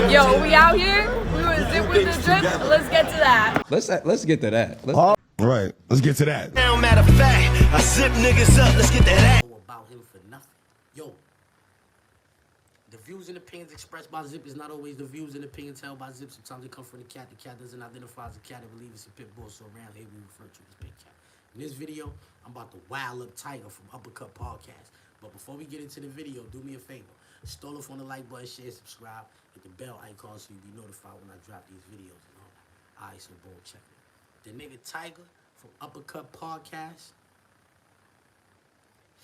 Yo, we out here. We were zip with the drip. Let's get to that. Let's get to that. All right, let's get to that. Now, matter of fact, I zip niggas up. Let's get that. About him for nothing. Yo, the views and opinions expressed by Zip is not always the views and opinions held by Zip. Sometimes they come from the cat. The cat doesn't identify as a cat. I believe it's a pit bull. So around here we refer to as big cat. In this video, I'm about to wild up Tiger from Uppercut Podcast. But before we get into the video, do me a favor. Stall off on the like button, share, subscribe, hit the bell icon so you'll be notified when I drop these videos and all that. Alright, so boom, check it. The nigga Tiger from Uppercut Podcast,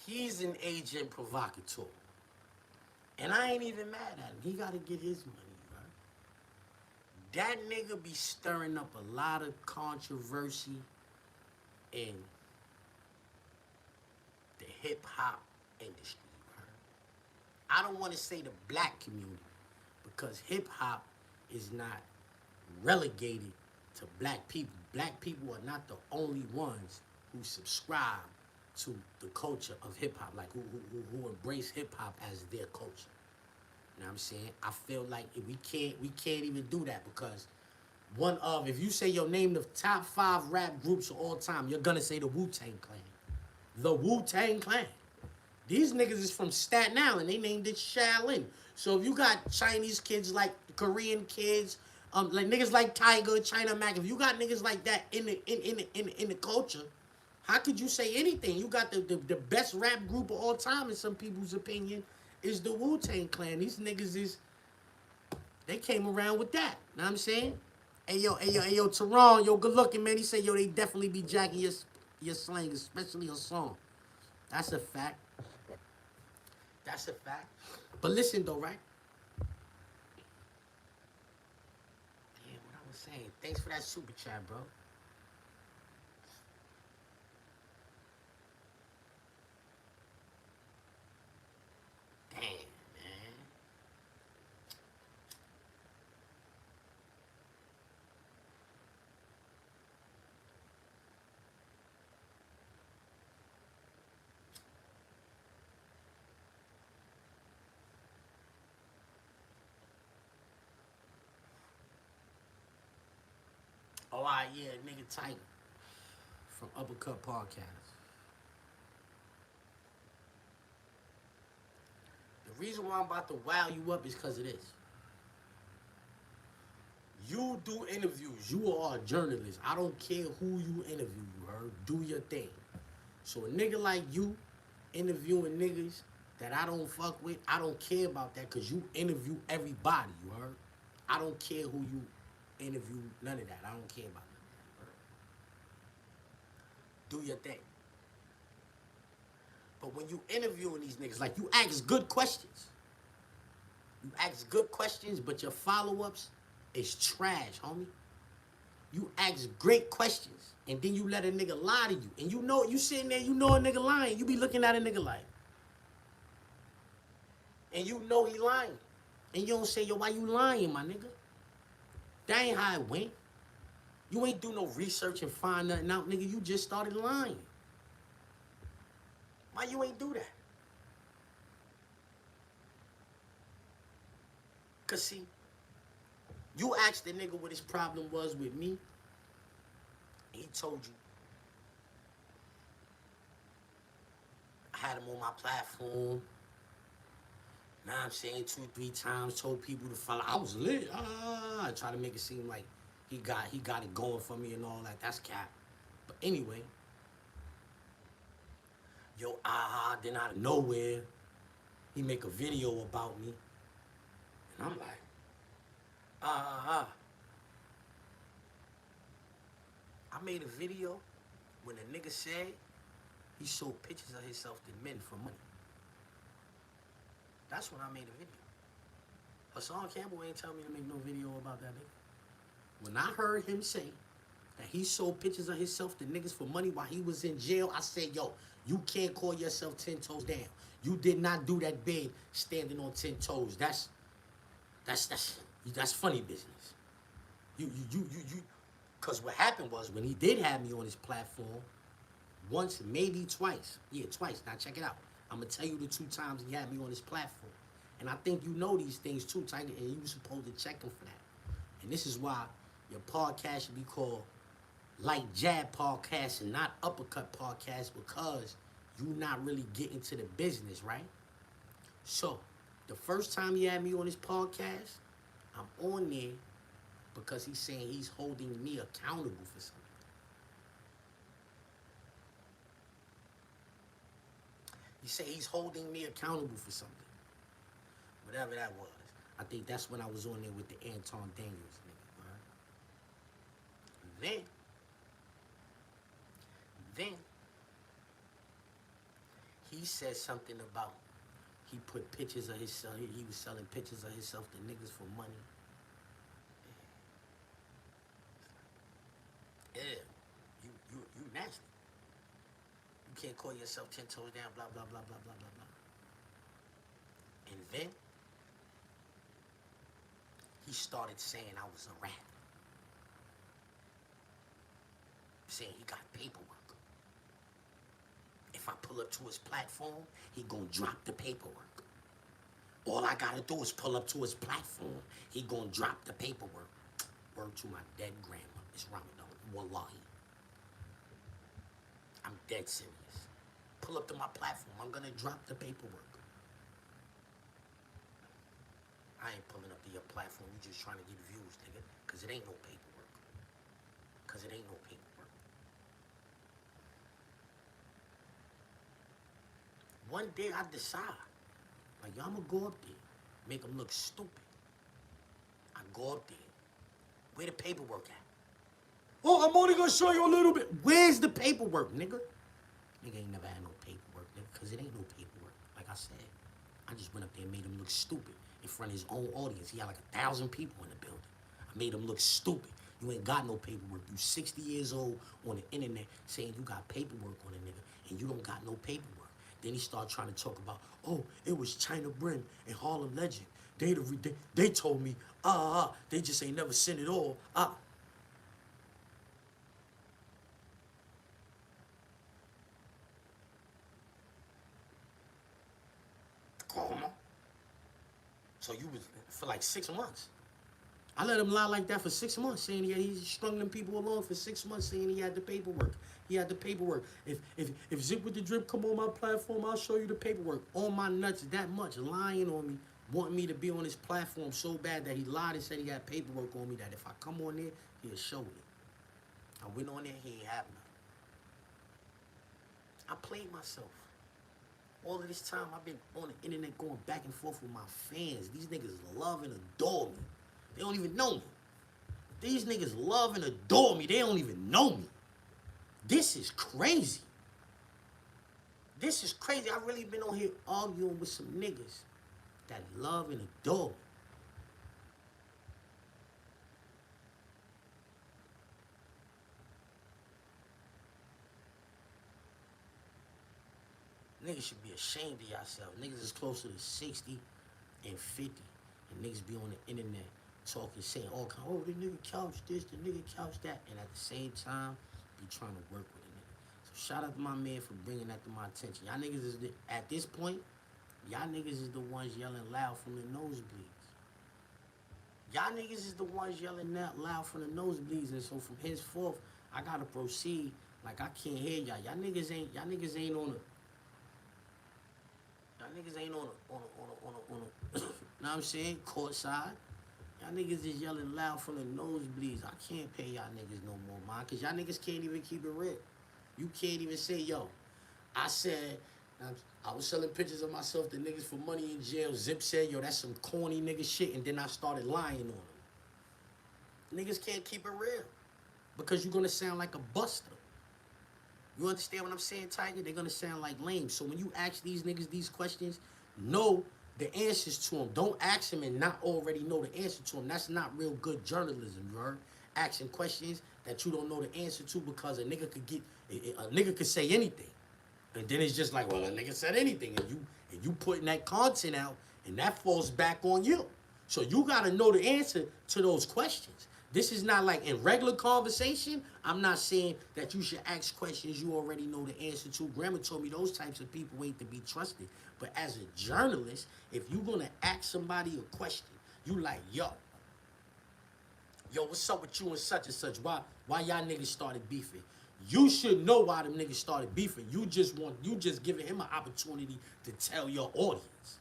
he's an agent provocateur. And I ain't even mad at him. He gotta get his money, right? That nigga be stirring up a lot of controversy in the hip-hop industry. I don't want to say the black community because hip-hop is not relegated to black people. Black people are not the only ones who subscribe to the culture of hip-hop, like who embrace hip-hop as their culture. You know what I'm saying? I feel like we can't even do that because if you say your name the top 5 rap groups of all time, you're gonna say the Wu-Tang Clan. The Wu-Tang Clan. These niggas is from Staten Island. They named it Shaolin. So if you got Chinese kids like Korean kids, like niggas like Tiger, China Mac, if you got niggas like that in the culture, how could you say anything? You got the best rap group of all time, in some people's opinion, is the Wu-Tang Clan. These niggas they came around with that. Know what I'm saying? Hey yo, Teron, yo, good looking, man. He said, yo, they definitely be jacking your slang, especially your song. That's a fact. That's a fact. But listen though, right? Damn, what I was saying. Thanks for that super chat, bro. Damn, man. Oh, all right, yeah, nigga Tiger from Uppercut Podcast. The reason why I'm about to wow you up is because of this. You do interviews. You are a journalist. I don't care who you interview, you heard? Do your thing. So a nigga like you interviewing niggas that I don't fuck with, I don't care about that because you interview everybody, you heard? I don't care who you interview, none of that. I don't care about that. Do your thing. But when you interviewing these niggas, like you ask good questions. You ask good questions, but your follow-ups is trash, homie. You ask great questions, and then you let a nigga lie to you. And you know, you sitting there, you know a nigga lying. You be looking at a nigga like, and you know he lying. And you don't say, yo, why you lying, my nigga? That ain't how it went. You ain't do no research and find nothing out, nigga. You just started lying. Why you ain't do that? Cause see, you asked the nigga what his problem was with me, and he told you. I had him on my platform. Now I'm saying 2-3 times, told people to follow. I was lit. I tried to make it seem like he got it going for me and all that. That's cap. But anyway, yo, then out of nowhere, he make a video about me. And I'm like, I made a video when a nigga said he showed pictures of himself to men for money. That's when I made a video. Hassan Campbell ain't tell me to make no video about that nigga. When I heard him say that he sold pictures of himself to niggas for money while he was in jail, I said, yo, you can't call yourself 10 toes down. You did not do that big standing on 10 toes. That's funny business. You. Because what happened was when he did have me on his platform, once, maybe twice. Yeah, twice. Now check it out. I'm going to tell you the 2 times he had me on his platform. And I think you know these things too, Tiger, and you supposed to check them for that. And this is why your podcast should be called Like Jab Podcast and not Uppercut Podcast, because you not really getting to the business, right? So, the first time he had me on his podcast, I'm on there because he's saying he's holding me accountable for something. He said he's holding me accountable for something. Whatever that was. I think that's when I was on there with the Anton Daniels nigga, right? Then, he said something about he put pictures of himself, he was selling pictures of himself to niggas for money. Yeah, you nasty. You can't call yourself 10 toes down, blah, blah, blah, blah, blah, blah, blah. And then, he started saying I was a rat. Saying he got paperwork. If I pull up to his platform, he gonna drop the paperwork. All I gotta do is pull up to his platform, he gonna drop the paperwork. Word to my dead grandma, it's Ramadan, wallahi. I'm dead serious. Pull up to my platform, I'm gonna drop the paperwork. I ain't pulling up to your platform, you just trying to get views, nigga, cause it ain't no paperwork. Cause it ain't no paperwork. One day I decide, like, yo, I'm gonna go up there, make them look stupid. I go up there. Where the paperwork at? Oh, I'm only gonna show you a little bit. Where's the paperwork, nigga? Nigga ain't never had no paperwork, nigga, because it ain't no paperwork. Like I said, I just went up there and made him look stupid in front of his own audience. He had like 1,000 people in the building. I made him look stupid. You ain't got no paperwork. You 60 years old on the internet saying you got paperwork on a nigga, and you don't got no paperwork. Then he started trying to talk about, oh, it was China Brim and Harlem Legend. They told me, they just ain't never seen it all. Come on. So you was for like 6 months. I let him lie like that for 6 months, saying he strung them people along for 6 months, saying he had the paperwork. He had the paperwork. If Zip with the Drip come on my platform, I'll show you the paperwork. On my nuts that much, lying on me, wanting me to be on his platform so bad that he lied and said he got paperwork on me, that if I come on there, he'll show me. I went on there, he ain't have nothing. I played myself. All of this time, I've been on the internet going back and forth with my fans. These niggas love and adore me. They don't even know me. These niggas love and adore me. They don't even know me. This is crazy. This is crazy. I've really been on here arguing with some niggas that love and adore me. Niggas should be ashamed of yourself. Niggas is closer to 60 and 50. And niggas be on the internet talking, saying all kind, oh, the nigga couch this, the nigga couch that. And at the same time, be trying to work with a nigga. So shout out to my man for bringing that to my attention. Y'all niggas is, at this point, y'all niggas is the ones yelling loud from the nosebleeds. Y'all niggas is the ones yelling out loud from the nosebleeds. And so from henceforth, I gotta proceed like I can't hear y'all. Y'all niggas ain't on a, know what I'm saying, courtside. Y'all niggas is yelling loud from the nosebleeds. I can't pay y'all niggas no more, man, because y'all niggas can't even keep it real. You can't even say, yo, I said, I was selling pictures of myself to niggas for money in jail. Zip said, yo, that's some corny nigga shit, and then I started lying on them. Niggas can't keep it real because you're going to sound like a buster. You understand what I'm saying, Tiger? They're going to sound like lame. So when you ask these niggas these questions, know the answers to them. Don't ask them and not already know the answer to them. That's not real good journalism, you heard? Asking questions that you don't know the answer to because a nigga could say anything. And then it's just like, well, a nigga said anything. And you putting that content out, and that falls back on you. So you got to know the answer to those questions. This is not like in regular conversation. I'm not saying that you should ask questions you already know the answer to. Grandma told me those types of people ain't to be trusted. But as a journalist, if you're going to ask somebody a question, you like, yo, what's up with you and such? Why y'all niggas started beefing? You should know why them niggas started beefing. You just giving him an opportunity to tell your audience.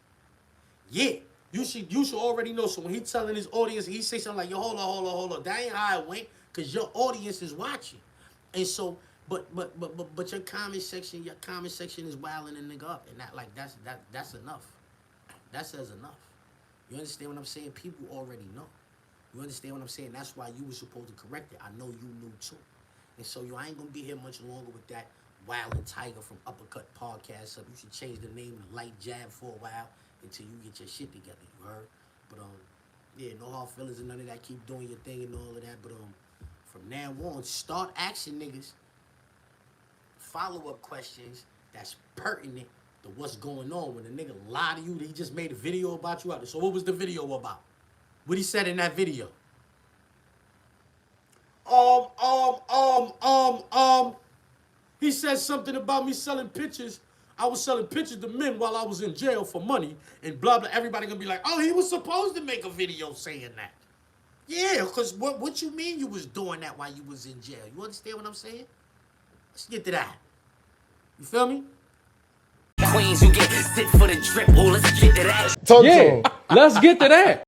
Yeah, you should already know. So when he telling his audience, he say something like, yo, hold on. That ain't how it went, because your audience is watching. And so, but your comment section is wilding a nigga up. And that's enough. That says enough. You understand what I'm saying? People already know. You understand what I'm saying? That's why you were supposed to correct it. I know you knew too. And so I ain't gonna be here much longer with that Wild and Tiger from Uppercut podcast up. You should change the name to Light Jab for a while until you get your shit together, you heard? But yeah, no hard feelings and none of that. Keep doing your thing and all of that. But from now on, start asking niggas follow-up questions that's pertinent to what's going on. When a nigga lie to you, he just made a video about you out there. So what was the video about? What he said in that video? He said something about me selling pictures. I was selling pictures to men while I was in jail for money and blah, blah. Everybody gonna be like, oh, he was supposed to make a video saying that. Yeah, because what you mean you was doing that while you was in jail? You understand what I'm saying? Let's get to that. You feel me? Queens who get zip for the drip. Oh, let's get to that. Talk to Yeah, him. let's get to that.